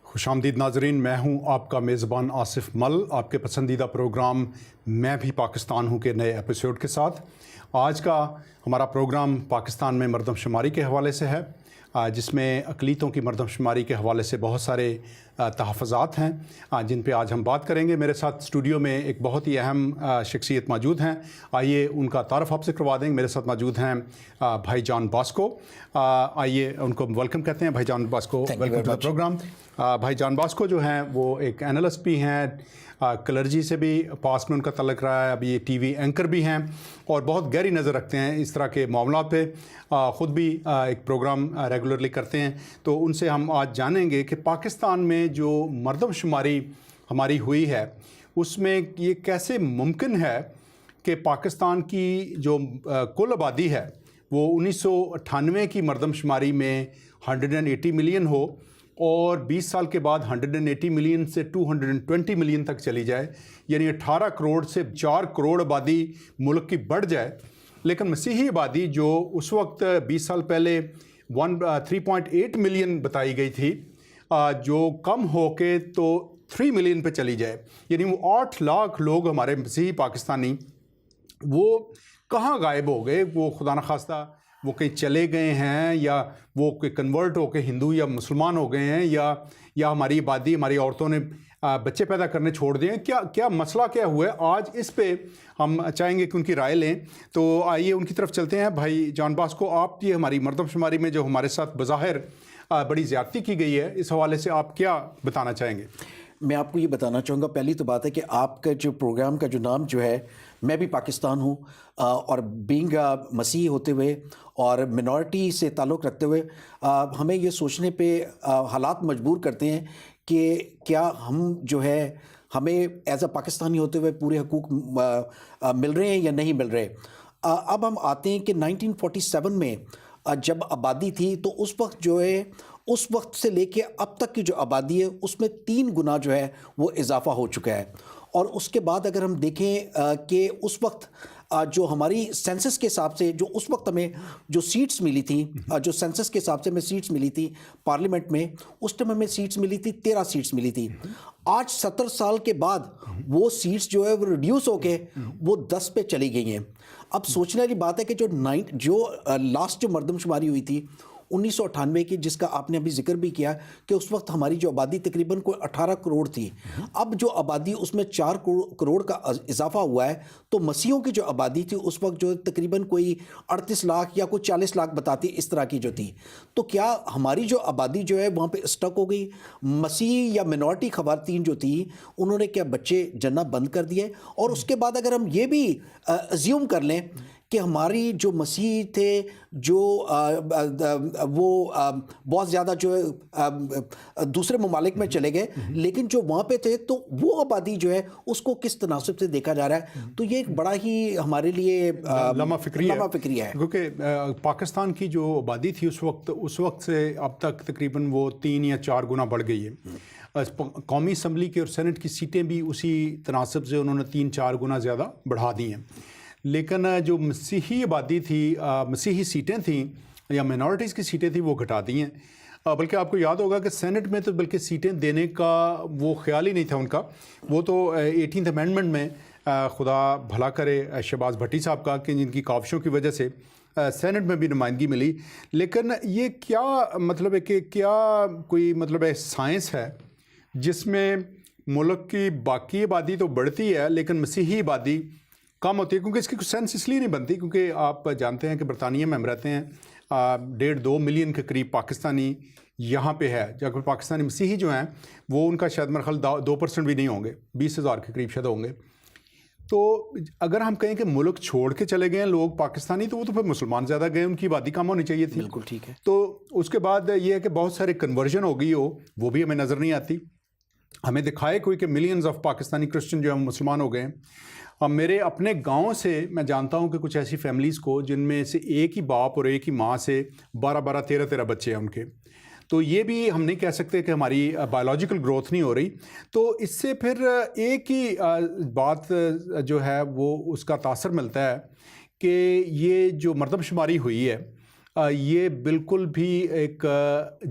خوش آمدید ناظرین، میں ہوں آپ کا میزبان آصف مل، آپ کے پسندیدہ پروگرام میں بھی پاکستان ہوں کے نئے ایپیسوڈ کے ساتھ۔ آج کا ہمارا پروگرام پاکستان میں مردم شماری کے حوالے سے ہے، جس میں اقلیتوں کی مردم شماری کے حوالے سے بہت سارے تحفظات ہیں جن پہ آج ہم بات کریں گے۔ میرے ساتھ اسٹوڈیو میں ایک بہت ہی اہم شخصیت موجود ہیں، آئیے ان کا تعارف آپ سے کروا دیں۔ میرے ساتھ موجود ہیں بھائی جان باسکو، آئیے ان کو ویلکم کہتے ہیں۔ بھائی جان باسکو، ویلکم ٹو دا پروگرام۔ بھائی جان باسکو جو ہیں وہ ایک اینالسٹ بھی ہیں، کلرجی سے بھی پاس میں ان کا تعلق رہا ہے، ابھی یہ ٹی وی اینکر بھی ہیں اور بہت گہری نظر رکھتے ہیں اس طرح کے معاملات پہ، خود بھی ایک پروگرام ریگولرلی کرتے ہیں۔ تو ان سے ہم آج جانیں گے کہ پاکستان میں جو مردم شماری ہماری ہوئی ہے اس میں یہ کیسے ممکن ہے کہ پاکستان کی جو کل آبادی ہے وہ 1998 کی مردم شماری میں 180 ملین ہو اور 20 سال کے بعد 180 ملین سے 220 ملین تک چلی جائے، یعنی 18 کروڑ سے 4 کروڑ آبادی ملک کی بڑھ جائے، لیکن مسیحی آبادی جو اس وقت 20 سال پہلے 3.8 ملین بتائی گئی تھی، جو کم ہو کے تو 3 ملین پہ چلی جائے، یعنی وہ 8 لاکھ لوگ ہمارے مسیحی پاکستانی وہ کہاں غائب ہو گئے؟ وہ خدا نخواستہ وہ کہیں چلے گئے ہیں، یا وہ کوئی کنورٹ ہو کے ہندو یا مسلمان ہو گئے ہیں، یا ہماری آبادی، ہماری عورتوں نے بچے پیدا کرنے چھوڑ دیے ہیں؟ کیا مسئلہ کیا ہوا ہے؟ آج اس پہ ہم چاہیں گے کہ ان کی رائے لیں۔ تو آئیے ان کی طرف چلتے ہیں۔ بھائی جان باسکو، آپ یہ ہماری مردم شماری میں جو ہمارے ساتھ بظاہر بڑی زیادتی کی گئی ہے، اس حوالے سے آپ کیا بتانا چاہیں گے؟ میں آپ کو یہ بتانا چاہوں گا، پہلی تو بات ہے کہ آپ کا جو پروگرام کا جو نام جو ہے، میں بھی پاکستان ہوں، اور بینگ مسیحی ہوتے ہوئے اور منورٹی سے تعلق رکھتے ہوئے ہمیں یہ سوچنے پہ حالات مجبور کرتے ہیں کہ کیا ہم جو ہے ہمیں ایز اے پاکستانی ہوتے ہوئے پورے حقوق مل رہے ہیں یا نہیں مل رہے۔ اب ہم آتے ہیں کہ 1947 میں جب آبادی تھی تو اس وقت جو ہے، اس وقت سے لے کے اب تک کی جو آبادی ہے اس میں 3 گنا جو ہے وہ اضافہ ہو چکا ہے۔ اور اس کے بعد اگر ہم دیکھیں کہ اس وقت جو ہماری سینسس کے حساب سے جو اس وقت ہمیں جو سیٹس ملی تھیں، جو سینسس کے حساب سے ہمیں سیٹس ملی تھی پارلیمنٹ میں، اس ٹائم ہمیں سیٹس ملی تھی 13 سیٹس ملی تھی۔ آج 70 سال کے بعد وہ سیٹس جو ہے وہ ریڈیوس ہو کے وہ 10 پہ چلی گئی ہیں۔ اب سوچنے والی بات ہے کہ جو لاسٹ جو مردم شماری ہوئی تھی 1998 کی، جس کا آپ نے ابھی ذکر بھی کیا کہ اس وقت ہماری جو آبادی تقریباً کوئی 18 کروڑ تھی، اب جو آبادی اس میں 4 کروڑ کا اضافہ ہوا ہے، تو مسیحیوں کی جو آبادی تھی اس وقت جو تقریباً کوئی 38 لاکھ یا کوئی 40 لاکھ بتاتی اس طرح کی جو تھی۔ تو کیا ہماری جو آبادی جو ہے وہاں پہ اسٹک ہو گئی؟ مسیحی یا منورٹی خواتین جو تھی انہوں نے کیا بچے جننا بند کر دیے؟ اور اس کے بعد اگر ہم یہ بھی ازیوم کر لیں کہ ہماری جو مسیحی تھے جو وہ بہت زیادہ جو ہے دوسرے ممالک میں چلے گئے، لیکن جو وہاں پہ تھے تو وہ آبادی جو ہے اس کو کس تناسب سے دیکھا جا رہا ہے؟ تو یہ ایک بڑا ہی ہمارے لیے لمحہ فکری ہے، کیونکہ پاکستان کی جو آبادی تھی اس وقت سے اب تک تقریباً وہ 3 یا 4 گنا بڑھ گئی ہے۔ قومی اسمبلی کے اور سینٹ کی سیٹیں بھی اسی تناسب سے انہوں نے 3-4 گنا زیادہ بڑھا دی ہیں، لیکن جو مسیحی آبادی تھی، مسیحی سیٹیں تھیں یا مینورٹیز کی سیٹیں تھیں، وہ گھٹا دی ہیں۔ بلکہ آپ کو یاد ہوگا کہ سینٹ میں تو بلکہ سیٹیں دینے کا وہ خیال ہی نہیں تھا ان کا، وہ تو 18th امینڈمنٹ میں خدا بھلا کرے شہباز بھٹی صاحب کا، کہ جن کی کاوشوں کی وجہ سے سینٹ میں بھی نمائندگی ملی۔ لیکن یہ کیا مطلب ہے کہ کیا کوئی مطلب ہے سائنس ہے جس میں ملک کی باقی آبادی تو بڑھتی ہے لیکن مسیحی آبادی کم ہوتی ہے؟ کیونکہ اس کی کچھ سینس اس لیے نہیں بنتی کیونکہ آپ جانتے ہیں کہ برطانیہ میں ہم رہتے ہیں، 1.5-2 ملین کے قریب پاکستانی یہاں پہ ہے، جبکہ پاکستانی مسیحی جو ہیں وہ ان کا شاید میرا خیال 2% بھی نہیں ہوں گے، 20,000 کے قریب شاید ہوں گے۔ تو اگر ہم کہیں کہ ملک چھوڑ کے چلے گئے ہیں لوگ پاکستانی، تو وہ تو پھر مسلمان زیادہ گئے، ان کی آبادی کم ہونی چاہیے تھی۔ بالکل ٹھیک ہے۔ تو اس کے بعد یہ ہے کہ بہت سارے کنورژن ہو گئی ہو، وہ بھی ہمیں نظر نہیں آتی۔ ہمیں دکھائے کوئی کہ ملینز آف پاکستانی کرسچن جو ہم مسلمان ہو گئے ہیں۔ اب میرے اپنے گاؤں سے میں جانتا ہوں کہ کچھ ایسی فیملیز کو جن میں سے ایک ہی باپ اور ایک ہی ماں سے 12 13 بچے ہیں ان کے، تو یہ بھی ہم نہیں کہہ سکتے کہ ہماری بایولوجیکل گروتھ نہیں ہو رہی۔ تو اس سے پھر ایک ہی بات جو ہے وہ اس کا تاثر ملتا ہے کہ یہ جو مردم شماری ہوئی ہے یہ بالکل بھی ایک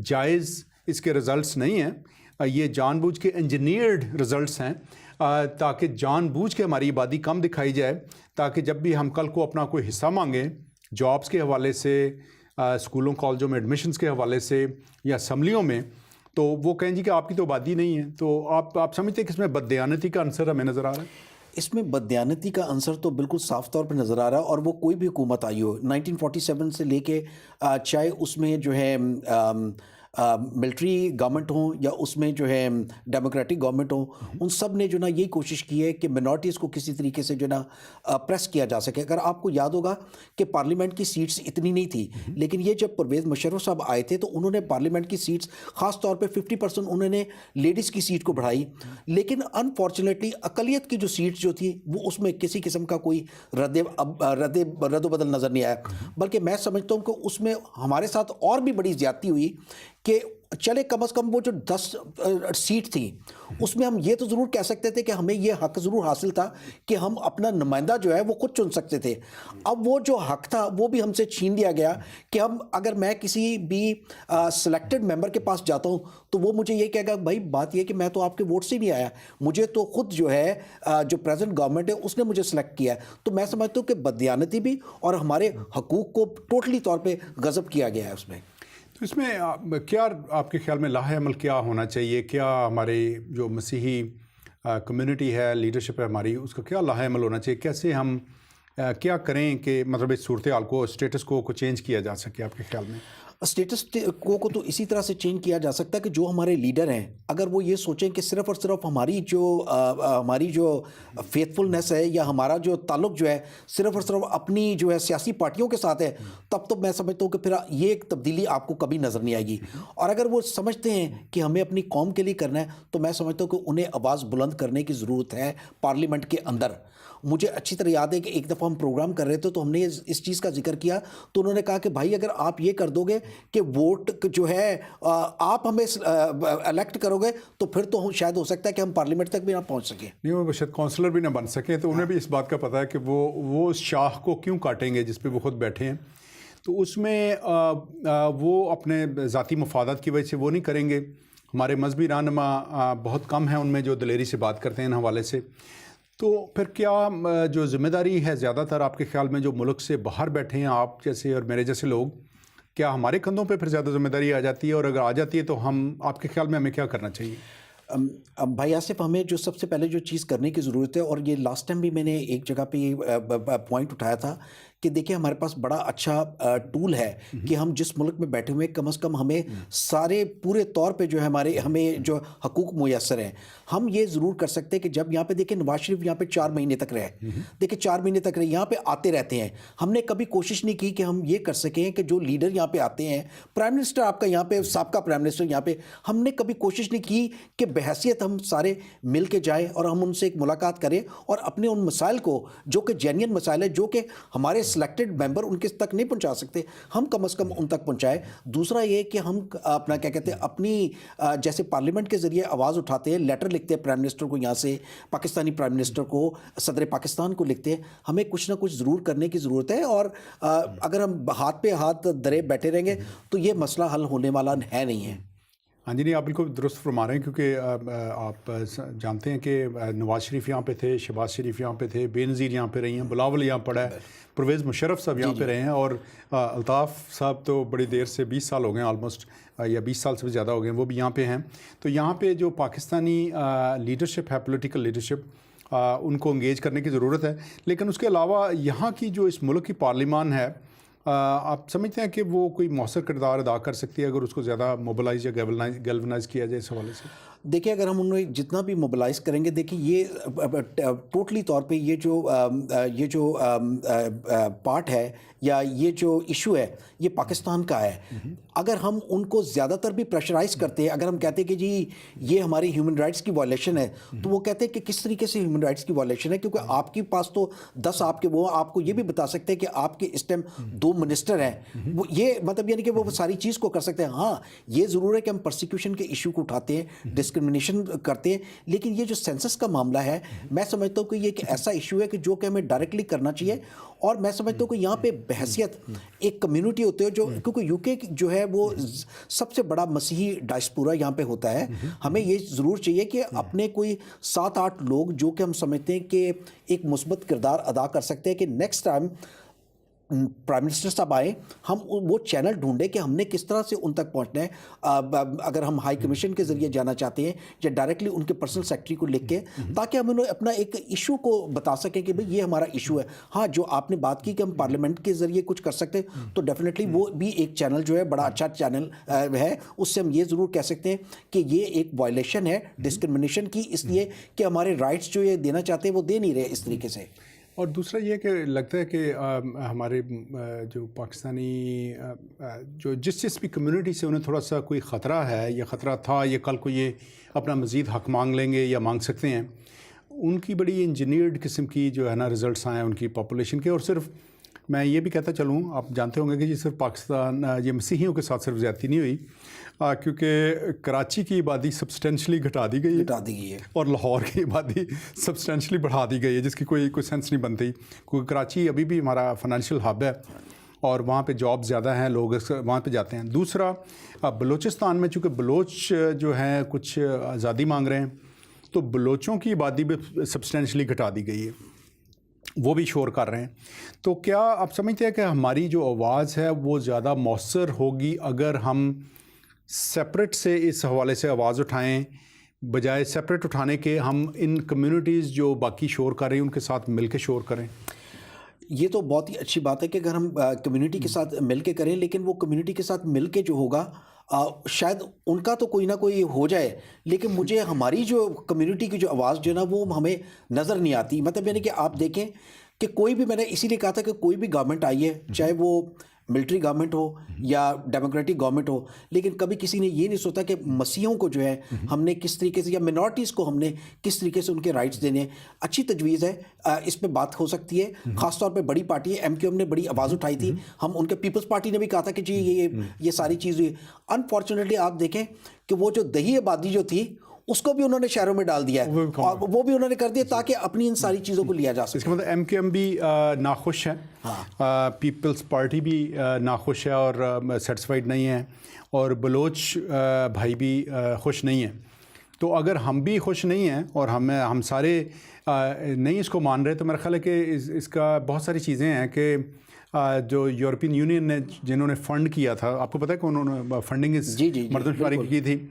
جائز اس کے رزلٹس نہیں ہیں۔ یہ جان بوجھ کے انجینئرڈ رزلٹس ہیں تاکہ جان بوجھ کے ہماری آبادی کم دکھائی جائے، تاکہ جب بھی ہم کل کو اپنا کوئی حصہ مانگیں جابس کے حوالے سے، اسکولوں کالجوں میں ایڈمیشنز کے حوالے سے یا اسمبلیوں میں، تو وہ کہیں جی کہ آپ کی تو آبادی نہیں ہے. تو آپ سمجھتے ہیں کہ اس میں بددیانتی کا عنصر ہمیں نظر آ رہا ہے؟ اس میں بددیانتی کا عنصر تو بالکل صاف طور پہ نظر آ رہا ہے، اور وہ کوئی بھی حکومت آئی ہو 1947 سے لے کے چاہے اس میں جو ہے ملٹری گورنمنٹ ہوں یا اس میں جو ہے ڈیموکریٹک گورنمنٹ ہوں، ان سب نے جو نا یہی کوشش کی ہے کہ منارٹیز کو کسی طریقے سے جو نا پریس کیا جا سکے. اگر آپ کو یاد ہوگا کہ پارلیمنٹ کی سیٹس اتنی نہیں تھی، لیکن یہ جب پرویز مشرف صاحب آئے تھے تو انہوں نے پارلیمنٹ کی سیٹس خاص طور پہ 50% انہوں نے لیڈیز کی سیٹ کو بڑھائی. لیکن انفارچونیٹلی اقلیت کی جو سیٹس جو تھی وہ اس میں کسی قسم کا کوئی رد و بدل نظر نہیں آیا، بلکہ میں سمجھتا ہوں کہ اس میں ہمارے ساتھ اور بھی بڑی زیادتی ہوئی کہ چلے کم از کم وہ جو 10 سیٹ تھی اس میں ہم یہ تو ضرور کہہ سکتے تھے کہ ہمیں یہ حق ضرور حاصل تھا کہ ہم اپنا نمائندہ جو ہے وہ خود چن سکتے تھے. اب وہ جو حق تھا وہ بھی ہم سے چھین لیا گیا کہ اگر میں کسی بھی سلیکٹڈ ممبر کے پاس جاتا ہوں تو وہ مجھے یہ کہے گا بھائی بات یہ کہ میں تو آپ کے ووٹ سے نہیں آیا، مجھے تو خود جو ہے جو پریزنٹ گورنمنٹ ہے اس نے مجھے سلیکٹ کیا ہے. تو میں سمجھتا ہوں کہ بددیانتی بھی اور ہمارے حقوق کو ٹوٹلی طور پہ غصب کیا گیا ہے اس میں. تو اس میں کیا آپ کے خیال میں لاہ عمل کیا ہونا چاہیے؟ کیا ہمارے جو مسیحی کمیونٹی ہے، لیڈرشپ ہے ہماری، اس کا کیا لاہ عمل ہونا چاہیے؟ کیسے ہم کیا کریں کہ مطلب اس صورتحال کو، اسٹیٹس کو چینج کیا جا سکے آپ کے خیال میں؟ اسٹیٹس کو تو اسی طرح سے چینج کیا جا سکتا ہے کہ جو ہمارے لیڈر ہیں اگر وہ یہ سوچیں کہ صرف اور صرف ہماری جو فیتھفلنس ہے یا ہمارا جو تعلق جو ہے صرف اور صرف اپنی جو ہے سیاسی پارٹیوں کے ساتھ ہے، تب تو میں سمجھتا ہوں کہ پھر یہ ایک تبدیلی آپ کو کبھی نظر نہیں آئے گی. اور اگر وہ سمجھتے ہیں کہ ہمیں اپنی قوم کے لیے کرنا ہے تو میں سمجھتا ہوں کہ انہیں آواز بلند کرنے کی ضرورت ہے پارلیمنٹ کے اندر. مجھے اچھی طرح یاد ہے کہ ایک دفعہ ہم پروگرام کر رہے تھے تو ہم نے اس چیز کا ذکر کیا تو انہوں نے کہا کہ بھائی اگر آپ یہ کر دو گے کہ ووٹ جو ہے آپ ہمیں الیکٹ کرو گے تو پھر تو شاید ہو سکتا ہے کہ ہم پارلیمنٹ تک بھی نہ پہنچ سکیں. نہیں، وہ شاید کونسلر بھی نہ بن سکیں، تو انہیں بھی اس بات کا پتہ ہے کہ وہ اس شاخ کو کیوں کاٹیں گے جس پہ وہ خود بیٹھے ہیں. تو اس میں وہ اپنے ذاتی مفادات کی وجہ سے وہ نہیں کریں گے. ہمارے مذہبی رہنما بہت کم ہیں ان میں جو دلیری سے بات کرتے ہیں ان حوالے سے. تو پھر کیا جو ذمہ داری ہے زیادہ تر آپ کے خیال میں جو ملک سے باہر بیٹھے ہیں آپ جیسے اور میرے جیسے لوگ، کیا ہمارے کندھوں پہ پھر زیادہ ذمہ داری آ جاتی ہے؟ اور اگر آ جاتی ہے تو آپ کے خیال میں ہمیں کیا کرنا چاہیے؟ بھائی آصف، ہمیں جو سب سے پہلے جو چیز کرنے کی ضرورت ہے، اور یہ لاسٹ ٹائم بھی میں نے ایک جگہ پہ پوائنٹ اٹھایا تھا کہ دیکھیں ہمارے پاس بڑا اچھا ٹول ہے کہ ہم جس ملک میں بیٹھے ہوئے کم از کم ہمیں سارے پورے طور پہ جو ہے ہمیں جو حقوق میسر ہیں. ہم یہ ضرور کر سکتے ہیں کہ جب یہاں پہ دیکھیں نواز شریف یہاں پہ 4 مہینے تک رہے، دیکھیں 4 مہینے تک رہے، یہاں پہ آتے رہتے ہیں. ہم نے کبھی کوشش نہیں کی کہ ہم یہ کر سکیں کہ جو لیڈر یہاں پہ آتے ہیں، پرائم منسٹر آپ کا یہاں پہ سابقہ پرائم منسٹر یہاں پہ، ہم نے کبھی کوشش نہیں کی کہ بحیثیت ہم سارے مل کے جائیں اور ہم ان سے ایک ملاقات کریں اور اپنے ان مسائل کو جو کہ جینین مسائل ہے، جو کہ ہمارے سلیکٹڈ ممبر ان کے تک نہیں پہنچا سکتے، ہم کم از کم ان تک پہنچائے. دوسرا یہ کہ ہم اپنا کیا کہتے ہیں اپنی جیسے پارلیمنٹ کے ذریعے آواز اٹھاتے ہیں، لیٹر لکھتے ہیں پرائم منسٹر کو، یہاں سے پاکستانی پرائم منسٹر کو، صدر پاکستان کو لکھتے ہیں. ہمیں کچھ نہ کچھ ضرور کرنے کی ضرورت ہے، اور اگر ہم ہاتھ پہ ہاتھ دھرے بیٹھے رہیں گے تو یہ مسئلہ حل ہونے والا ہے نہیں ہے. ہاں جی، نہیں آپ بالکل درست فرما رہے ہیں، کیونکہ آپ جانتے ہیں کہ نواز شریف یہاں پہ تھے، شہباز شریف یہاں پہ تھے، بے نظیر یہاں پہ رہی ہیں، بلاول یہاں پڑا ہے، پرویز مشرف صاحب یہاں پہ رہے ہیں، اور الطاف صاحب تو بڑی دیر سے 20 سال ہو گئے ہیں آلموسٹ، یا 20 سال سے بھی زیادہ ہو گئے ہیں، وہ بھی یہاں پہ ہیں. تو یہاں پہ جو پاکستانی لیڈرشپ ہے، پولیٹیکل لیڈرشپ، ان کو انگیج کرنے کی ضرورت ہے. لیکن اس کے علاوہ یہاں کی جو اس ملک کی پارلیمان ہے، آپ سمجھتے ہیں کہ وہ کوئی مؤثر کردار ادا کر سکتی ہے اگر اس کو زیادہ موبلائز یا گیلونائز کیا جائے اس حوالے سے؟ دیکھیں اگر ہم انہیں جتنا بھی موبلائز کریں گے، دیکھیں یہ ٹوٹلی طور پہ یہ جو پارٹ ہے یا یہ جو ایشو ہے یہ پاکستان کا ہے. اگر ہم ان کو زیادہ تر بھی پریشرائز کرتے ہیں، اگر ہم کہتے ہیں کہ جی یہ ہماری ہیومن رائٹس کی وائلیشن ہے، تو وہ کہتے ہیں کہ کس طریقے سے ہیومن رائٹس کی وائلیشن ہے، کیونکہ آپ کے پاس تو 10 آپ کے وہ آپ کو یہ بھی بتا سکتے ہیں کہ آپ کے اس ٹائم 2 منسٹر ہیں. وہ یہ مطلب یعنی کہ وہ ساری چیز کو کر سکتے ہیں. ہاں یہ ضرور ہے کہ ہم پرسیکیوشن کے ایشو کو اٹھاتے ہیں، ڈسکرمنیشن کرتے ہیں. لیکن یہ جو سینسس کا معاملہ ہے میں سمجھتا ہوں کہ یہ ایک ایسا ایشو ہے کہ جو کہ ہمیں ڈائریکٹلی کرنا چاہیے. اور میں سمجھتا ہوں کہ یہاں پہ بحیثیت ایک کمیونٹی ہوتے ہے جو, کیونکہ یو کے جو ہے وہ سب سے بڑا مسیحی ڈائسپورا یہاں پہ ہوتا ہے. ہمیں یہ ضرور چاہیے کہ اپنے کوئی 7-8 لوگ جو کہ ہم سمجھتے ہیں کہ ایک مثبت کردار ادا کر سکتے ہیں کہ نیکسٹ ٹائم پرائم منسٹر صاحب آئے, ہم وہ چینل ڈھونڈیں کہ ہم نے کس طرح سے ان تک پہنچنا ہے. اگر ہم ہائی کمیشن کے ذریعے جانا چاہتے ہیں یا ڈائریکٹلی ان کے پرسنل سیکرٹری کو لکھ کے, تاکہ ہم انہیں اپنا ایک ایشو کو بتا سکیں کہ بھئی یہ ہمارا ایشو ہے. ہاں, جو آپ نے بات کی کہ ہم پارلیمنٹ کے ذریعے کچھ کر سکتے ہیں تو ڈیفینیٹلی وہ بھی ایک چینل جو ہے بڑا اچھا چینل ہے. اس سے ہم یہ ضرور کہہ سکتے ہیں کہ یہ ایک وائلیشن ہے ڈسکرمنیشن کی, اس لیے کہ ہمارے رائٹس جو یہ دینا چاہتے ہیں وہ دے نہیں رہے اس طریقے سے. اور دوسرا یہ کہ لگتا ہے کہ ہمارے جو پاکستانی جو جس بھی کمیونٹی سے انہیں تھوڑا سا کوئی خطرہ ہے یا خطرہ تھا یا کل کو یہ اپنا مزید حق مانگ لیں گے یا مانگ سکتے ہیں, ان کی بڑی انجینئرڈ قسم کی جو ہے نا رزلٹس آئے ہیں ان کی پاپولیشن کے. اور صرف میں یہ بھی کہتا چلوں, آپ جانتے ہوں گے کہ یہ صرف پاکستان یہ مسیحیوں کے ساتھ صرف زیادتی نہیں ہوئی, کیونکہ کراچی کی آبادی سبسٹینشلی گھٹا دی گئی ہے اور لاہور کی آبادی سبسٹینشلی بڑھا دی گئی ہے, جس کی کوئی سینس نہیں بنتی. کیونکہ کراچی ابھی بھی ہمارا فائنینشیل ہب ہے اور وہاں پہ جاب زیادہ ہیں, لوگ وہاں پہ جاتے ہیں. دوسرا, بلوچستان میں چونکہ بلوچ جو ہیں کچھ آزادی مانگ رہے ہیں تو بلوچوں کی آبادی بھی سبسٹینشلی گھٹا دی گئی ہے, وہ بھی شور کر رہے ہیں. تو کیا آپ سمجھتے ہیں کہ ہماری جو آواز ہے وہ زیادہ مؤثر ہوگی اگر ہم سیپریٹ سے اس حوالے سے آواز اٹھائیں, بجائے سیپریٹ اٹھانے کے ہم ان کمیونٹیز جو باقی شور کر رہی ہیں ان کے ساتھ مل کے شور کریں؟ یہ تو بہت ہی اچھی بات ہے کہ اگر ہم کمیونٹی کے ساتھ مل کے کریں, لیکن وہ کمیونٹی کے ساتھ مل کے جو ہوگا شاید ان کا تو کوئی نہ کوئی ہو جائے, لیکن مجھے ہماری جو کمیونٹی کی جو آواز جو ہے نا وہ ہمیں نظر نہیں آتی. مطلب یعنی کہ آپ دیکھیں کہ کوئی بھی, میں نے اسی لیے کہا تھا کہ کوئی بھی گورنمنٹ آئی ہے, چاہے وہ ملٹری گورنمنٹ ہو یا ڈیموکریٹک گورنمنٹ ہو, لیکن کبھی کسی نے یہ نہیں سوچا کہ مسیحیوں کو جو ہے ہم نے کس طریقے سے یا منارٹیز کو ہم نے کس طریقے سے ان کے رائٹس دینے ہیں. اچھی تجویز ہے, اس پہ بات ہو سکتی ہے. خاص طور پہ بڑی پارٹی ہے MQM نے بڑی آواز اٹھائی تھی, ہم ان کے پیپلز پارٹی نے بھی کہا تھا کہ جی یہ ساری چیز ہوئی. انفارچونیٹلی آپ دیکھیں کہ وہ جو دیہی آبادی جو تھی اس کو بھی انہوں نے شہروں میں ڈال دیا ہے, اور وہ بھی انہوں نے کر دیا تاکہ اپنی ان ساری چیزوں کو لیا جا سکے. اس کا مطلب MQM بھی ناخوش ہے, پیپلز پارٹی بھی ناخوش ہے اور سیٹسفائیڈ نہیں ہے, اور بلوچ بھائی بھی خوش نہیں ہیں. تو اگر ہم بھی خوش نہیں ہیں اور ہم سارے نہیں اس کو مان رہے, تو میرا خیال ہے کہ اس کا بہت ساری چیزیں ہیں کہ جو یورپین یونین نے جنہوں نے فنڈ کیا تھا, آپ کو پتہ ہے کہ انہوں نے فنڈنگ اس مردم شماری کی تھی,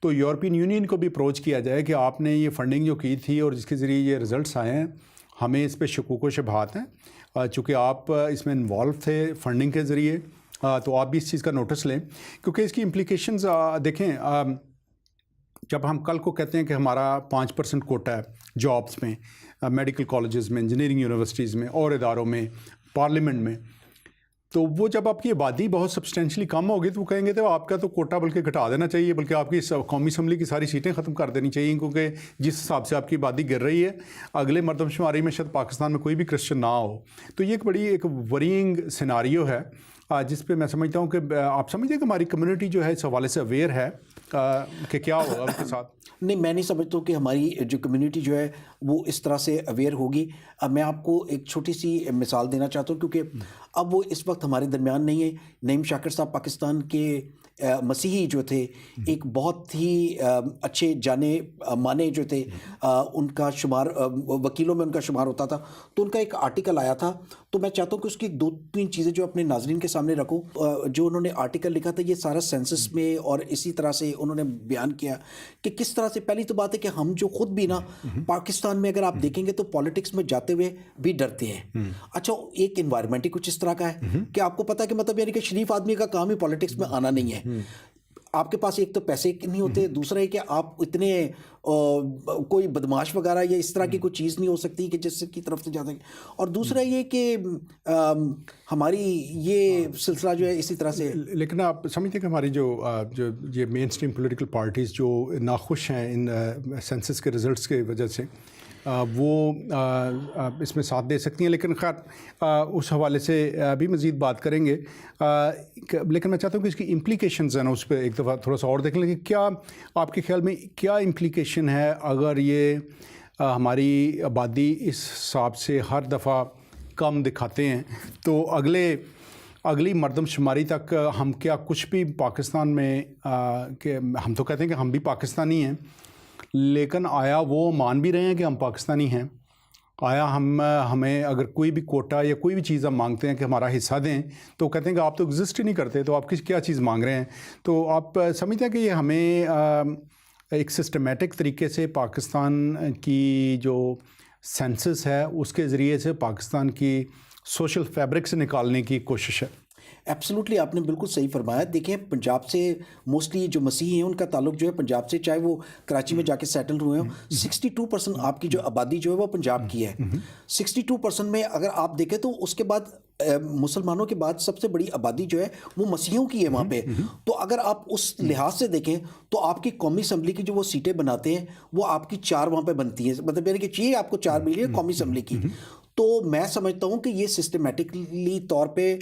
تو یورپین یونین کو بھی اپروچ کیا جائے کہ آپ نے یہ فنڈنگ جو کی تھی اور جس کے ذریعے یہ رزلٹس آئے ہیں, ہمیں اس پہ شکوک و شبہات ہیں, چونکہ آپ اس میں انوالو تھے فنڈنگ کے ذریعے, تو آپ بھی اس چیز کا نوٹس لیں. کیونکہ اس کی امپلیکیشنز دیکھیں, جب ہم کل کو کہتے ہیں کہ ہمارا 5% کوٹا ہے جابس میں, میڈیکل کالجز میں, انجینئرنگ یونیورسٹیز میں اور اداروں میں, پارلیمنٹ میں, تو وہ جب آپ کی آبادی بہت سبسٹینشلی کم ہوگی تو وہ کہیں گے تو آپ کا تو کوٹا بلکہ گھٹا دینا چاہیے, بلکہ آپ کی قومی اسمبلی کی ساری سیٹیں ختم کر دینی چاہیے, کیونکہ جس حساب سے آپ کی آبادی گر رہی ہے اگلے مردم شماری میں شاید پاکستان میں کوئی بھی کرسچن نہ ہو. تو یہ ایک بڑی ورینگ سیناریو ہے جس پہ میں سمجھتا ہوں کہ آپ سمجھتے ہیں کہ ہماری کمیونٹی جو ہے اس حوالے سے اویئر ہے کہ کیا ہوگا اس کے ساتھ. نہیں, میں نہیں سمجھتا ہوں کہ ہماری جو کمیونٹی جو ہے وہ اس طرح سے اویئر ہوگی. میں آپ کو ایک چھوٹی سی مثال دینا چاہتا ہوں, کیونکہ اب وہ اس وقت ہمارے درمیان نہیں ہے. نعیم شاکر صاحب پاکستان کے مسیحی جو تھے, ایک بہت ہی اچھے جانے مانے جو تھے, ان کا شمار وکیلوں میں ان کا شمار ہوتا تھا. تو ان کا ایک آرٹیکل آیا تھا, تو میں چاہتا ہوں کہ اس کی 2-3 چیزیں جو اپنے ناظرین کے سامنے رکھوں. جو انہوں نے آرٹیکل لکھا تھا یہ سارا سینسس میں, اور اسی طرح سے انہوں نے بیان کیا کہ کس طرح سے, پہلی تو بات ہے کہ ہم جو خود بھی نا پاکستان میں اگر آپ دیکھیں گے تو پالیٹکس میں جاتے ہوئے بھی ڈرتے ہیں. اچھا, ایک انوائرمنٹ ہی کچھ اس طرح کا ہے کہ آپ کو پتا کہ مطلب یعنی کہ شریف آدمی کا کام ہی پالیٹکس میں آنا نہیں ہے. آپ کے پاس ایک تو پیسے نہیں ہوتے, دوسرا ہے کہ آپ اتنے کوئی بدماش وغیرہ یا اس طرح کی کوئی چیز نہیں ہو سکتی کہ جس کی طرف سے جا سکے, اور دوسرا یہ کہ ہماری یہ سلسلہ جو ہے اسی طرح سے. لیکن آپ سمجھتے ہیں کہ ہماری جو مین اسٹریم پولیٹیکل پارٹیز جو ناخوش ہیں ان سینسس کے رزلٹس کی وجہ سے, وہ اس میں ساتھ دے سکتی ہیں. لیکن خیر اس حوالے سے بھی مزید بات کریں گے. لیکن میں چاہتا ہوں کہ اس کی امپلیکیشنز ہیں نا اس پہ ایک دفعہ تھوڑا سا اور دیکھ لیں کہ کیا آپ کے خیال میں کیا امپلیکیشن ہے اگر یہ ہماری آبادی اس حساب سے ہر دفعہ کم دکھاتے ہیں تو اگلی مردم شماری تک ہم کیا کچھ بھی پاکستان میں کہ ہم تو کہتے ہیں کہ ہم بھی پاکستانی ہیں, لیکن آیا وہ مان بھی رہے ہیں کہ ہم پاکستانی ہیں؟ آیا ہمیں اگر کوئی بھی کوٹا یا کوئی بھی چیز ہم مانگتے ہیں کہ ہمارا حصہ دیں تو کہتے ہیں کہ آپ تو ایگزسٹ ہی نہیں کرتے, تو آپ کیا چیز مانگ رہے ہیں؟ تو آپ سمجھتے ہیں کہ یہ ہمیں ایک سسٹمیٹک طریقے سے پاکستان کی جو سینسس ہے اس کے ذریعے سے پاکستان کی سوشل فیبرک سے نکالنے کی کوشش ہے؟ ایبسلوٹلی آپ نے بالکل صحیح فرمایا. دیکھیں پنجاب سے موسٹلی جو مسیحی ہیں ان کا تعلق جو ہے پنجاب سے, چاہے وہ کراچی میں جا کے سیٹل ہوئے ہوں. 62% آپ کی جو آبادی جو ہے وہ پنجاب کی ہے. 62% میں اگر آپ دیکھیں تو اس کے بعد مسلمانوں کے بعد سب سے بڑی آبادی جو ہے وہ مسیحیوں کی ہے وہاں پہ. تو اگر آپ اس لحاظ سے دیکھیں تو آپ کی قومی اسمبلی کی جو وہ سیٹیں بناتے ہیں وہ آپ کی 4 وہاں پہ بنتی ہیں, مطلب یعنی کہ چاہیے آپ کو 4 ملی ہے قومی اسمبلی کی. تو میں سمجھتا ہوں کہ یہ سسٹمیٹکلی طور پہ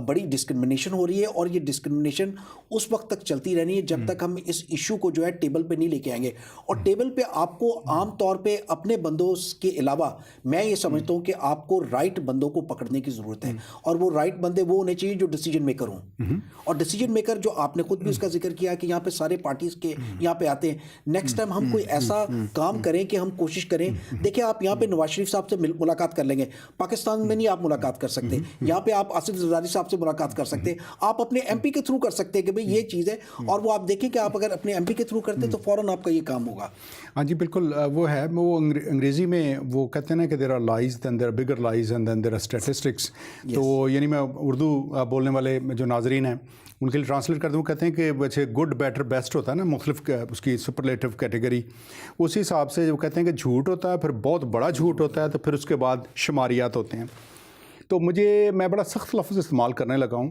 بڑی ڈسکرمنیشن ہو رہی ہے, اور یہ ڈسکرمنیشن اس وقت تک چلتی رہنی ہے جب تک ہم اس ایشو کو جو ہے ٹیبل پہ نہیں لے کے آئیں گے. اور ٹیبل پہ آپ کو عام طور پہ اپنے بندوں کے علاوہ میں یہ سمجھتا ہوں کہ آپ کو رائٹ بندوں کو پکڑنے کی ضرورت ہے, اور وہ رائٹ بندے وہ ہونے چاہیے جو ڈیسیجن میکر ہوں. اور ڈیسیجن میکر جو آپ نے خود بھی اس کا ذکر کیا کہ یہاں پہ سارے پارٹیز کے یہاں پہ آتے ہیں. نیکسٹ ٹائم ہم کوئی ایسا کام کریں کہ ہم کوشش کریں. دیکھیں آپ یہاں پہ نواز شریف صاحب سے ملاقات کر لیں گے, پاکستان میں نہیں آپ ملاقات کر سکتے. یہاں پہ آپ آصف زرداری صاحب سے ملاقات کر سکتے, آپ اپنے ایم پی کے تھرو کر سکتے ہیں کہ بھئی یہ چیز ہے, اور وہ آپ دیکھیں کہ آپ اگر اپنے ایم پی کے تھرو کرتے تو فوراً آپ کا یہ کام ہوگا. ہاں جی بالکل, وہ ہے وہ انگریزی میں وہ کہتے ہیں نا کہ there are lies then there are bigger lies and then there are statistics. تو یعنی میں اردو بولنے والے جو ناظرین ہیں ان کے لیے ٹرانسلیٹ کر دوں, کہتے ہیں کہ ویسے گڈ بیٹر بیسٹ ہوتا ہے نا, مختلف اس کی سپرلیٹو کیٹیگری, اسی حساب سے وہ کہتے ہیں کہ جھوٹ ہوتا ہے, پھر بہت بڑا جھوٹ ہوتا ہے, تو پھر اس کے بعد شماریات ہوتے ہیں. تو میں بڑا سخت لفظ استعمال کرنے لگا ہوں,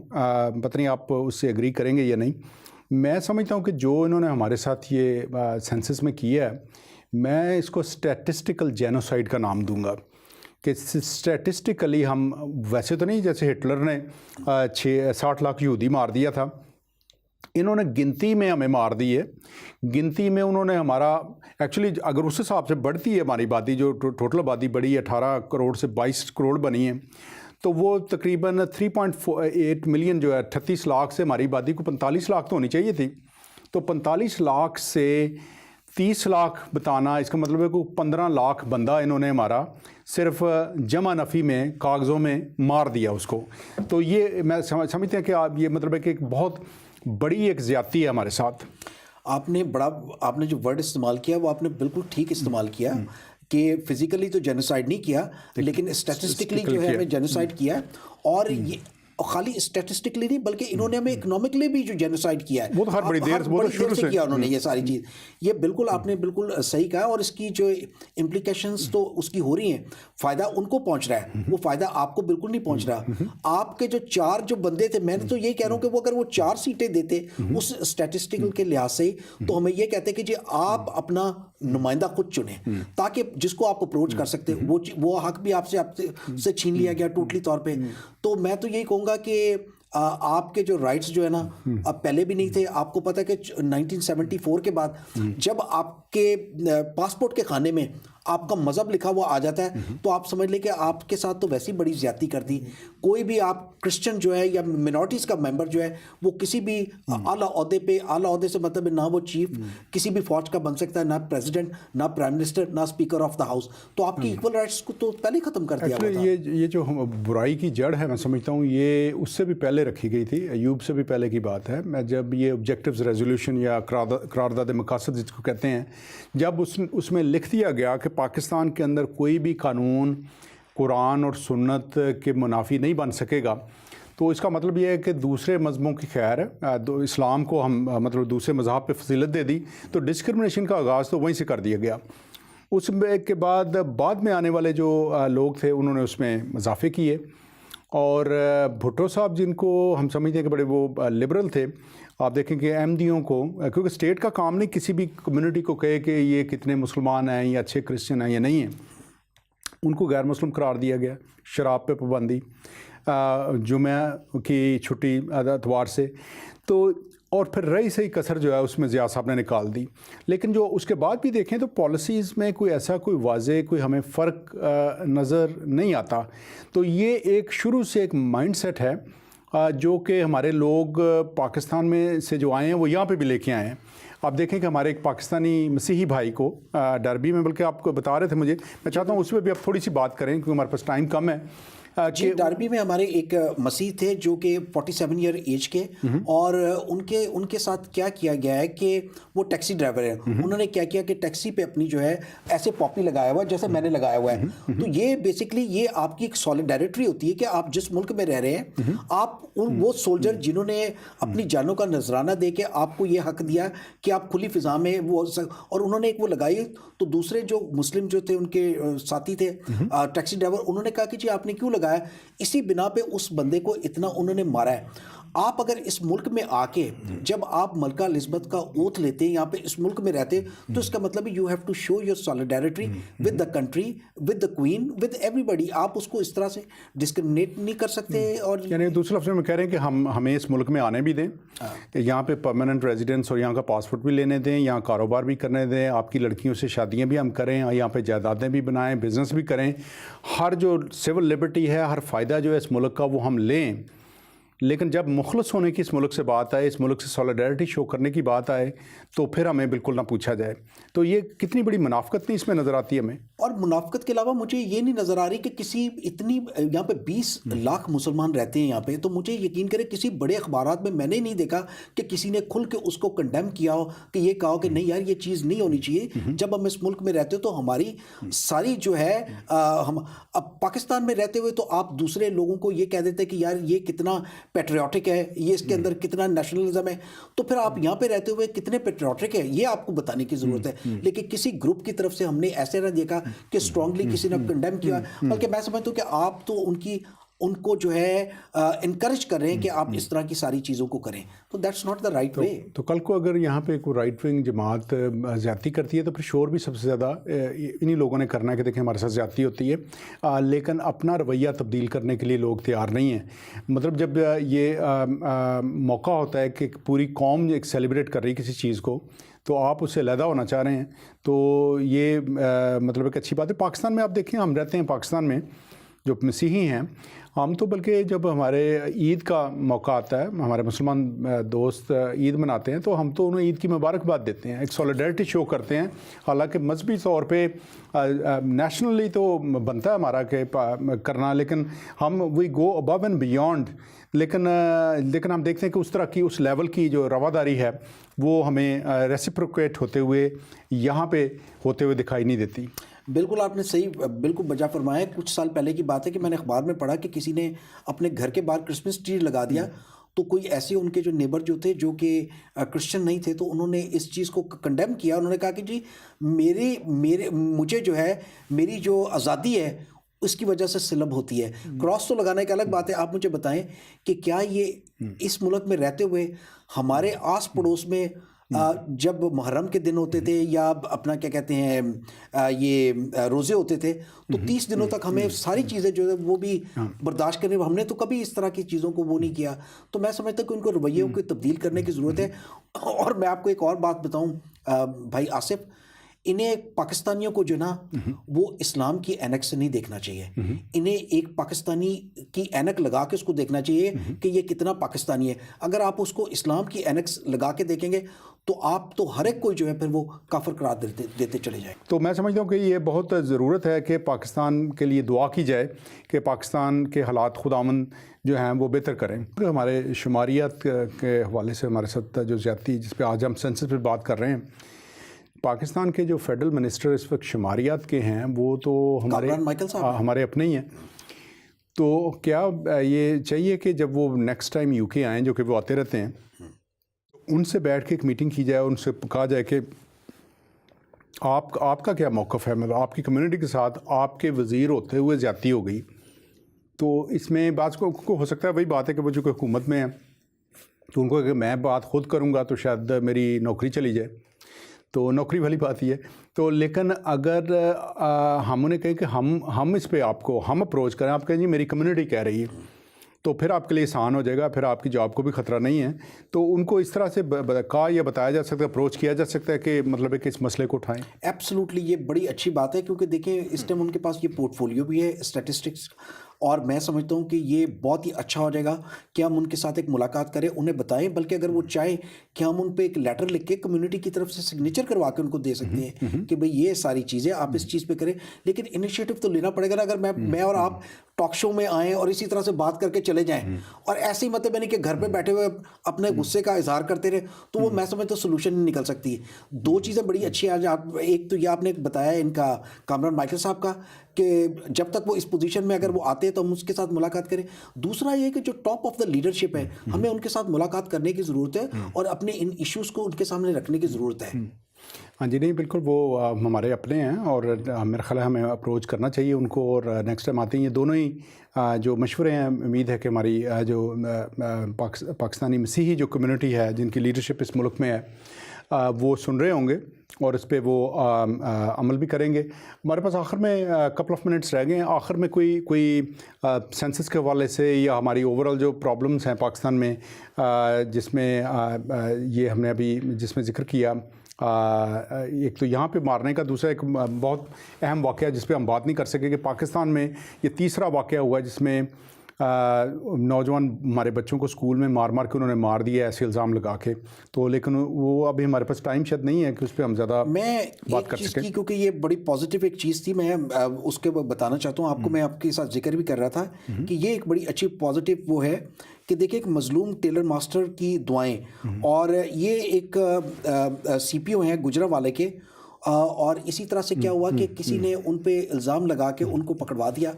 پتہ نہیں آپ اس سے ایگری کریں گے یا نہیں. میں سمجھتا ہوں کہ جو انہوں نے ہمارے ساتھ یہ سینسس میں کیا ہے, میں اس کو اسٹیٹسٹیکل جینوسائڈ کا نام دوں گا. کہ اسٹیٹسٹیکلی ہم ویسے تو نہیں جیسے ہٹلر نے 60 لاکھ یہودی مار دیا تھا, انہوں نے گنتی میں ہمیں مار دی ہے. گنتی میں انہوں نے ہمارا ایکچولی اگر اس حساب سے بڑھتی ہے ہماری آبادی, جو ٹوٹل آبادی بڑی ہے 18 کروڑ سے 22 کروڑ بنی ہے, تو وہ تقریباً 3.8 ملین جو ہے 38 لاکھ سے ہماری آبادی کو 45 لاکھ تو ہونی چاہیے تھی. تو 45 لاکھ سے 30 لاکھ بتانا, اس کا مطلب ہے کہ 15 لاکھ بندہ انہوں نے ہمارا صرف جمع نفی میں کاغذوں میں مار دیا اس کو. تو یہ میں سمجھتے ہیں کہ آپ یہ مطلب ہے کہ ایک بہت بڑی ایک زیادتی ہے ہمارے ساتھ. آپ نے جو ورڈ استعمال کیا وہ آپ نے بالکل ٹھیک استعمال کیا کہ فزیکلی تو جینوسائڈ نہیں کیا, لیکن اسٹیٹسٹکلی جو ہے ہمیں جینوسائڈ کیا. اور یہ خالی اسٹیٹسٹکلی نہیں بلکہ انہوں نے ہمیں اکنامکلی بھی جو جینوسائڈ کیا ہے وہ تو ہر بڑی دیر سے کیا انہوں نے یہ ساری چیز. یہ بالکل آپ نے بالکل صحیح کہا, اور اس کی جو امپلیکیشنز تو اس کی ہو رہی ہیں. فائدہ ان کو پہنچ رہا ہے, وہ فائدہ آپ کو بالکل نہیں پہنچ رہا. آپ کے جو 4 جو بندے تھے, میں نے تو یہ کہہ رہا ہوں کہ وہ اگر وہ 4 سیٹیں دیتے اس اسٹیٹسٹیکل کے لحاظ سے, تو ہمیں یہ کہتے کہ جی آپ اپنا نمائندہ خود چنیں, تاکہ جس کو آپ اپروچ کر سکتے, وہ حق بھی آپ سے چھین لیا گیا ٹوٹلی طور پہ. تو میں تو یہی کہوں گا کہ آپ کے جو رائٹس جو ہے نا اب پہلے بھی نہیں تھے. آپ کو پتہ ہے کہ 1974 کے بعد جب آپ کے پاسپورٹ کے خانے میں آپ کا مذہب لکھا ہوا آ جاتا ہے تو آپ سمجھ لیں کہ آپ کے ساتھ تو ویسی بڑی زیادتی کر دی. کوئی بھی آپ کرسچن جو ہے یا منورٹیز کا ممبر جو ہے وہ کسی بھی اعلیٰ عہدے سے مطلب نہ وہ چیف کسی بھی فوج کا بن سکتا ہے, نہ پریزیڈنٹ, نہ پرائم منسٹر, نہ اسپیکر آف دا ہاؤس. تو آپ کی ایکول رائٹس کو تو پہلے ختم کر دیا گیا. یہ جو برائی کی جڑ ہے میں سمجھتا ہوں یہ اس سے بھی پہلے رکھی گئی تھی, ایوب سے بھی پہلے کی بات ہے. میں جب یہ آبجیکٹیوز ریزولوشن یا قرارداد مقاصد جس کو کہتے ہیں, جب اس میں لکھ دیا گیا کہ پاکستان کے اندر کوئی بھی قانون قرآن اور سنت کے منافی نہیں بن سکے گا, تو اس کا مطلب یہ ہے کہ دوسرے مذہبوں کی خیر ہے. اسلام کو ہم مطلب دوسرے مذہب پہ فضیلت دے دی, تو ڈسکرمنیشن کا آغاز تو وہیں سے کر دیا گیا. اس کے بعد میں آنے والے جو لوگ تھے انہوں نے اس میں اضافے کیے. اور بھٹو صاحب جن کو ہم سمجھتے ہیں کہ بڑے وہ لبرل تھے, آپ دیکھیں کہ احمدیوں کو, کیونکہ اسٹیٹ کا کام نہیں کسی بھی کمیونٹی کو کہے کہ یہ کتنے مسلمان ہیں یا اچھے کرسچن ہیں یا نہیں ہیں, ان کو غیر مسلم قرار دیا گیا، شراب پہ پابندی، جمعہ کی چھٹی اتوار سے، تو اور پھر رہی صحیح کسر جو ہے اس میں ضیاء صاحب نے نکال دی. لیکن جو اس کے بعد بھی دیکھیں تو پالیسیز میں کوئی ایسا کوئی واضح کوئی ہمیں فرق نظر نہیں آتا. تو یہ ایک شروع سے ایک مائنڈ سیٹ ہے جو کہ ہمارے لوگ پاکستان میں سے جو آئے ہیں وہ یہاں پہ بھی لے کے آئے ہیں. آپ دیکھیں کہ ہمارے ایک پاکستانی مسیحی بھائی کو ڈربی میں، بلکہ آپ کو بتا رہے تھے مجھے، میں چاہتا ہوں اس پہ بھی آپ تھوڑی سی بات کریں کیونکہ ہمارے پاس ٹائم کم ہے. جی، ڈربی میں ہمارے ایک مسیح تھے جو کہ 47 ایئر ایج کے، اور ان کے ساتھ کیا کیا گیا ہے کہ وہ ٹیکسی ڈرائیور ہیں. انہوں نے کیا کیا کہ ٹیکسی پہ اپنی جو ہے ایسے پاپی لگایا ہوا ہے جیسے میں نے لگایا ہوا ہے. تو یہ بیسکلی یہ آپ کی ایک سولیڈیرٹی ہوتی ہے کہ آپ جس ملک میں رہ رہے ہیں، آپ وہ سولجر جنہوں نے اپنی جانوں کا نذرانہ دے کے آپ کو یہ حق دیا کہ آپ کھلی فضا میں وہ، اور انہوں نے ایک وہ لگائی. تو دوسرے جو مسلم جو تھے ان کے ساتھی تھے ٹیکسی ڈرائیور، انہوں نے کہا کہ جی آپ نے کیوں لگایا؟ اسی بنا پہ اس بندے کو اتنا انہوں نے مارا ہے. آپ اگر اس ملک میں آ کے جب آپ ملکہ الزبتھ کا اوتھ لیتے ہیں، یہاں پہ اس ملک میں رہتے، تو اس کا مطلب you have to show your solidarity with the country, with the queen, with everybody. آپ اس کو اس طرح سے ڈسکرمنیٹ نہیں کر سکتے. اور یعنی دوسرے لفظ میں کہہ رہے ہیں کہ ہمیں اس ملک میں آنے بھی دیں، یہاں پہ پرماننٹ ریزیڈنس اور یہاں کا پاسپورٹ بھی لینے دیں، یہاں کاروبار بھی کرنے دیں، آپ کی لڑکیوں سے شادیاں بھی ہم کریں، یہاں پہ جائیدادیں بھی بنائیں، بزنس بھی کریں، ہر جو سول لبرٹی ہے، ہر فائدہ جو ہے اس ملک کا وہ ہم لیں. لیکن جب مخلص ہونے کی اس ملک سے بات آئے، اس ملک سے سولیڈیرٹی شو کرنے کی بات آئے، تو پھر ہمیں بالکل نہ پوچھا جائے. تو یہ کتنی بڑی منافقت نہیں اس میں نظر آتی ہے ہمیں. اور منافقت کے علاوہ مجھے یہ نہیں نظر آ رہی کہ کسی اتنی، یہاں پہ 20 لاکھ مسلمان رہتے ہیں یہاں پہ، تو مجھے یقین کرے کسی بڑے اخبارات میں نے نہیں دیکھا کہ کسی نے کھل کے اس کو کنڈیم کیا ہو، کہ یہ کہا ہو کہ نہیں یار یہ چیز نہیں ہونی چاہیے. جب ہم اس ملک میں رہتے ہو تو ہماری ساری جو ہے، ہم اب پاکستان میں رہتے ہوئے تو آپ دوسرے لوگوں کو یہ کہہ دیتے کہ یار یہ کتنا پیٹریوٹک ہے، یہ اس کے اندر کتنا نیشنلزم ہے. تو پھر آپ یہاں پہ رہتے ہوئے کتنے پیٹریوٹک ہے یہ آپ کو بتانے کی ضرورت ہے. لیکن کسی گروپ کی طرف سے ہم نے ایسے نہ دیکھا کہ اسٹرانگلی کسی نے کنڈیم کیا، بلکہ میں سمجھتا ہوں کہ آپ تو ان کو جو ہے انکریج کر رہے ہیں کہ آپ اس طرح کی ساری چیزوں کو کریں. تو that's not the right way. تو کل کو اگر یہاں پہ کوئی رائٹ ونگ جماعت زیادتی کرتی ہے تو پھر شور بھی سب سے زیادہ انہی لوگوں نے کرنا ہے کہ دیکھیں ہمارے ساتھ زیادتی ہوتی ہے. لیکن اپنا رویہ تبدیل کرنے کے لیے لوگ تیار نہیں ہیں. مطلب جب یہ موقع ہوتا ہے کہ پوری قوم ایک سیلیبریٹ کر رہی ہے کسی چیز کو، تو آپ اس سے علیحدہ ہونا چاہ رہے ہیں، تو یہ مطلب ایک اچھی بات ہے. پاکستان میں آپ دیکھیں، ہم رہتے ہیں پاکستان میں، جو مسیحی ہیں ہم، تو بلکہ جب ہمارے عید کا موقع آتا ہے، ہمارے مسلمان دوست عید مناتے ہیں، تو ہم تو انہیں عید کی مبارکباد دیتے ہیں، ایک سولیڈیرٹی شو کرتے ہیں. حالانکہ مذہبی طور پہ نیشنلی تو بنتا ہے ہمارا کہ کرنا، لیکن ہم وی گو ابو اینڈ بیونڈ. لیکن ہم دیکھتے ہیں کہ اس طرح کی اس لیول کی جو رواداری ہے وہ ہمیں ریسیپروکیٹ ہوتے ہوئے یہاں پہ ہوتے ہوئے دکھائی نہیں دیتی. بالکل آپ نے صحیح، بالکل بجا فرمایا. کچھ سال پہلے کی بات ہے کہ میں نے اخبار میں پڑھا کہ کسی نے اپنے گھر کے باہر کرسمس ٹری لگا دیا. تو کوئی ایسے ان کے جو نیبر جو تھے جو کہ کرسچن نہیں تھے، تو انہوں نے اس چیز کو کنڈیم کیا. انہوں نے کہا کہ جی مجھے جو ہے میری جو آزادی ہے اس کی وجہ سے سلب ہوتی ہے. کراس تو لگانا ایک الگ بات ہے. آپ مجھے بتائیں کہ کیا یہ اس ملک میں رہتے ہوئے ہمارے آس پڑوس میں جب محرم کے دن ہوتے تھے یا اپنا کیا کہتے ہیں یہ روزے ہوتے تھے، تو 30 دنوں تک ہمیں ساری چیزیں جو ہے وہ بھی برداشت کرنے، ہم نے تو کبھی اس طرح کی چیزوں کو وہ نہیں کیا. تو میں سمجھتا ہوں کہ ان کو رویوں کو تبدیل کرنے کی ضرورت ہے. اور میں آپ کو ایک اور بات بتاؤں بھائی آصف، انہیں پاکستانیوں کو جو نا وہ اسلام کی اینک سے نہیں دیکھنا چاہیے. انہیں ایک پاکستانی کی اینک لگا کے اس کو دیکھنا چاہیے کہ یہ کتنا پاکستانی ہے. اگر آپ اس کو اسلام کی اینک لگا کے دیکھیں گے تو آپ تو ہر ایک کوئی جو ہے پھر وہ کافر قرار دیتے چلے جائیں. تو میں سمجھتا ہوں کہ یہ بہت ضرورت ہے کہ پاکستان کے لیے دعا کی جائے کہ پاکستان کے حالات خداوند جو ہیں وہ بہتر کریں. ہمارے شماریات کے حوالے سے ہمارے ساتھ جو زیادتی جس پہ آج ہم سینسس پہ بات کر رہے ہیں، پاکستان کے جو فیڈرل منسٹر اس وقت شماریات کے ہیں وہ تو ہمارے اپنے ہی ہیں. تو کیا یہ چاہیے کہ جب وہ نیکسٹ ٹائم یو کے آئیں، جو کہ وہ آتے رہتے ہیں، ان سے بیٹھ کے ایک میٹنگ کی جائے، ان سے کہا جائے کہ آپ کا کیا موقف ہے، مطلب آپ کی کمیونٹی کے ساتھ آپ کے وزیر ہوتے ہوئے زیادتی ہو گئی. تو اس میں بعض کو ہو سکتا ہے وہی بات ہے کہ وہ جو کہ حکومت میں ہے، تو ان کو کہ میں بات خود کروں گا تو شاید میری نوکری چلی جائے. تو نوکری والی بات ہی ہے. تو لیکن اگر ہم انہیں کہیں کہ ہم اس پہ آپ کو ہم اپروچ کریں, آپ کہیں جی میری کمیونٹی کہہ رہی ہے, تو پھر آپ کے لیے آسان ہو جائے گا, پھر آپ کی جاب کو بھی خطرہ نہیں ہے. تو ان کو اس طرح سے کہا یا بتایا جا سکتا ہے, اپروچ کیا جا سکتا ہے کہ مطلب ہے کہ اس مسئلے کو اٹھائیں. ایبسلوٹلی یہ بڑی اچھی بات ہے, کیونکہ دیکھیں اس ٹائم ان کے پاس یہ پورٹ فولیو بھی ہے اسٹیٹسٹکس, اور میں سمجھتا ہوں کہ یہ بہت ہی اچھا ہو جائے گا کہ ہم ان کے ساتھ ایک ملاقات کریں, انہیں بتائیں, بلکہ اگر وہ چاہیں کہ ہم ان پہ ایک لیٹر لکھ کے کمیونٹی کی طرف سے سگنیچر کروا کے ان کو دے سکتے ہیں کہ بھئی یہ ساری چیزیں آپ اس چیز پہ کریں. لیکن انیشیٹو تو لینا پڑے گا نا. اگر میں اور آپ ٹاک شو میں آئیں اور اسی طرح سے بات کر کے چلے جائیں اور ایسے ہی مطلب یعنی کہ گھر پہ بیٹھے ہوئے اپنے غصے کا اظہار کرتے رہے, تو وہ میں سمجھتا ہوں سولوشن نہیں نکل سکتی. دو چیزیں بڑی اچھی ہیں آج آپ, ایک تو یہ آپ نے بتایا ان کا کامران مائیکل صاحب کا کہ جب تک وہ اس پوزیشن میں اگر وہ آتے ہیں تو ہم اس کے ساتھ ملاقات کریں. دوسرا یہ کہ جو ٹاپ آف دا لیڈرشپ ہے, ہمیں ان کے ساتھ ملاقات کرنے کی ضرورت ہے اور اپنے ان ایشوز کو ان کے سامنے رکھنے کی ضرورت ہے. ہاں جی, نہیں بالکل, وہ ہمارے اپنے ہیں اور میرا خیال ہے ہمیں اپروچ کرنا چاہیے ان کو. اور نیکسٹ ٹائم آتے ہیں یہ دونوں ہی جو مشورے ہیں, امید ہے کہ ہماری جو پاکستانی مسیحی جو کمیونٹی ہے جن کی لیڈرشپ اس ملک میں ہے وہ سن رہے ہوں گے اور اس پہ وہ عمل بھی کریں گے. ہمارے پاس آخر میں کپل آف منٹس رہ گئے ہیں. آخر میں کوئی سینسس کے حوالے سے یا ہماری اوور آل جو پرابلمس ہیں پاکستان میں, جس میں یہ ہم نے ابھی جس میں ذکر کیا, ایک تو یہاں پہ مارنے کا, دوسرا ایک بہت اہم واقعہ جس پہ ہم بات نہیں کر سکے کہ پاکستان میں یہ تیسرا واقعہ ہوا ہے جس میں نوجوان ہمارے بچوں کو اسکول میں مار کے انہوں نے مار دیا ایسے الزام لگا کے. تو لیکن وہ ابھی ہمارے پاس ٹائم شاید نہیں ہے کہ اس پہ ہم زیادہ بات کر سکیں. کیونکہ یہ بڑی پازیٹیو ایک چیز تھی, میں اس کے بتانا چاہتا ہوں آپ کو. میں آپ کے ساتھ ذکر بھی کر رہا تھا کہ یہ ایک بڑی اچھی پازیٹیو وہ ہے کہ دیکھیں ایک مظلوم ٹیلر ماسٹر کی دعائیں, اور یہ ایک سی پی او ہیں گجرانوالے کے, اور اسی طرح سے کیا ہوا کہ کسی نے ان پہ الزام لگا کے ان کو پکڑوا دیا,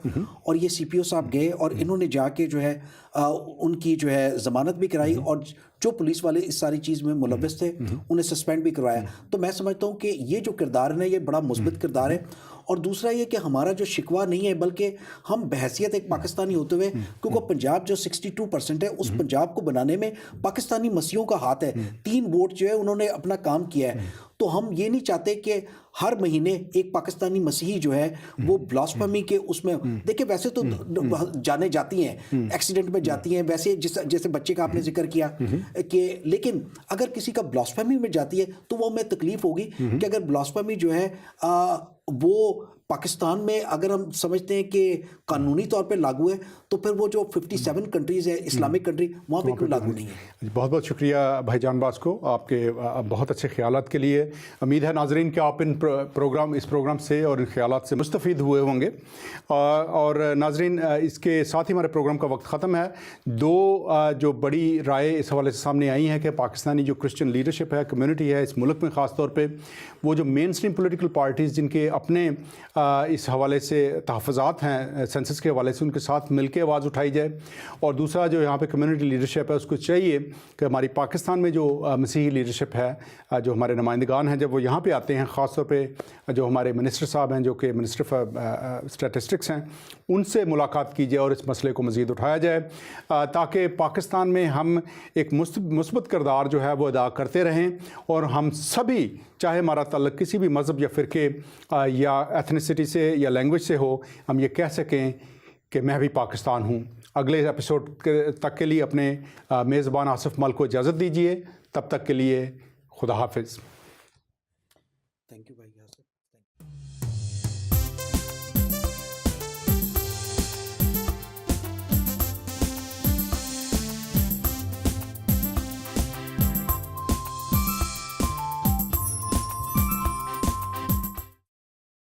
اور یہ سی پی او صاحب گئے اور انہوں نے جا کے جو ہے ان کی جو ہے ضمانت بھی کرائی, اور جو پولیس والے اس ساری چیز میں ملوث تھے انہیں سسپینڈ بھی کروایا. تو میں سمجھتا ہوں کہ یہ جو کردار ہے یہ بڑا مثبت کردار ہے. اور دوسرا یہ کہ ہمارا جو شکوہ نہیں ہے, بلکہ ہم بحیثیت ایک پاکستانی ہوتے ہوئے, کیونکہ پنجاب جو 62% ہے اس پنجاب کو بنانے میں پاکستانی مسیحیوں کا ہاتھ ہے. 3 ووٹ جو ہے انہوں نے اپنا کام کیا ہے. تو ہم یہ نہیں چاہتے کہ ہر مہینے ایک پاکستانی مسیحی جو ہے وہ بلاسفیمی کے اس میں, دیکھیں ویسے تو جانے جاتی ہیں, ایکسیڈنٹ میں جاتی ہیں, ویسے جیسے بچے کا آپ نے ذکر کیا کہ, لیکن اگر کسی کا بلاسفیمی میں جاتی ہے تو وہ ہمیں تکلیف ہوگی کہ اگر بلاسفیمی جو ہے وہ پاکستان میں اگر ہم سمجھتے ہیں کہ قانونی طور پہ لاگو ہے, تو پھر وہ جو 57 کنٹریز ہے اسلامک کنٹری وہاں پہ کیوں لاگو نہیں ہے. بہت بہت شکریہ بھائی جان باز کو آپ کے بہت اچھے خیالات کے لیے. امید ہے ناظرین کہ آپ اس پروگرام سے اور ان خیالات سے مستفید ہوئے ہوں گے. اور ناظرین اس کے ساتھ ہی ہمارے پروگرام کا وقت ختم ہے. 2 جو بڑی رائے اس حوالے سے سامنے آئی ہیں کہ پاکستانی جو کرسچن لیڈرشپ ہے, کمیونٹی ہے اس ملک میں, خاص طور پہ وہ جو مین اسٹریم پولیٹیکل پارٹیز جن کے اپنے اس حوالے سے تحفظات ہیں سینسس کے حوالے سے, ان کے ساتھ مل کے آواز اٹھائی جائے. اور دوسرا جو یہاں پہ کمیونٹی لیڈرشپ ہے اس کو چاہیے کہ ہماری پاکستان میں جو مسیحی لیڈرشپ ہے, جو ہمارے نمائندگان ہیں, جب وہ یہاں پہ آتے ہیں, خاص طور پہ جو ہمارے منسٹر صاحب ہیں جو کہ منسٹر آف اسٹیٹسٹکس ہیں, ان سے ملاقات کی جائے اور اس مسئلے کو مزید اٹھایا جائے, تاکہ پاکستان میں ہم ایک مثبت کردار جو ہے وہ ادا کرتے رہیں, اور ہم سبھی چاہے ہمارا تعلق کسی بھی مذہب یا فرقے یا ایتھنیسٹی سے یا لینگویج سے ہو, ہم یہ کہہ سکیں کہ میں بھی پاکستان ہوں. اگلے ایپیسوڈ تک کے لیے اپنے میزبان آصف مل کو اجازت دیجیے. تب تک کے لیے خدا حافظ. تھینک یو بھائی.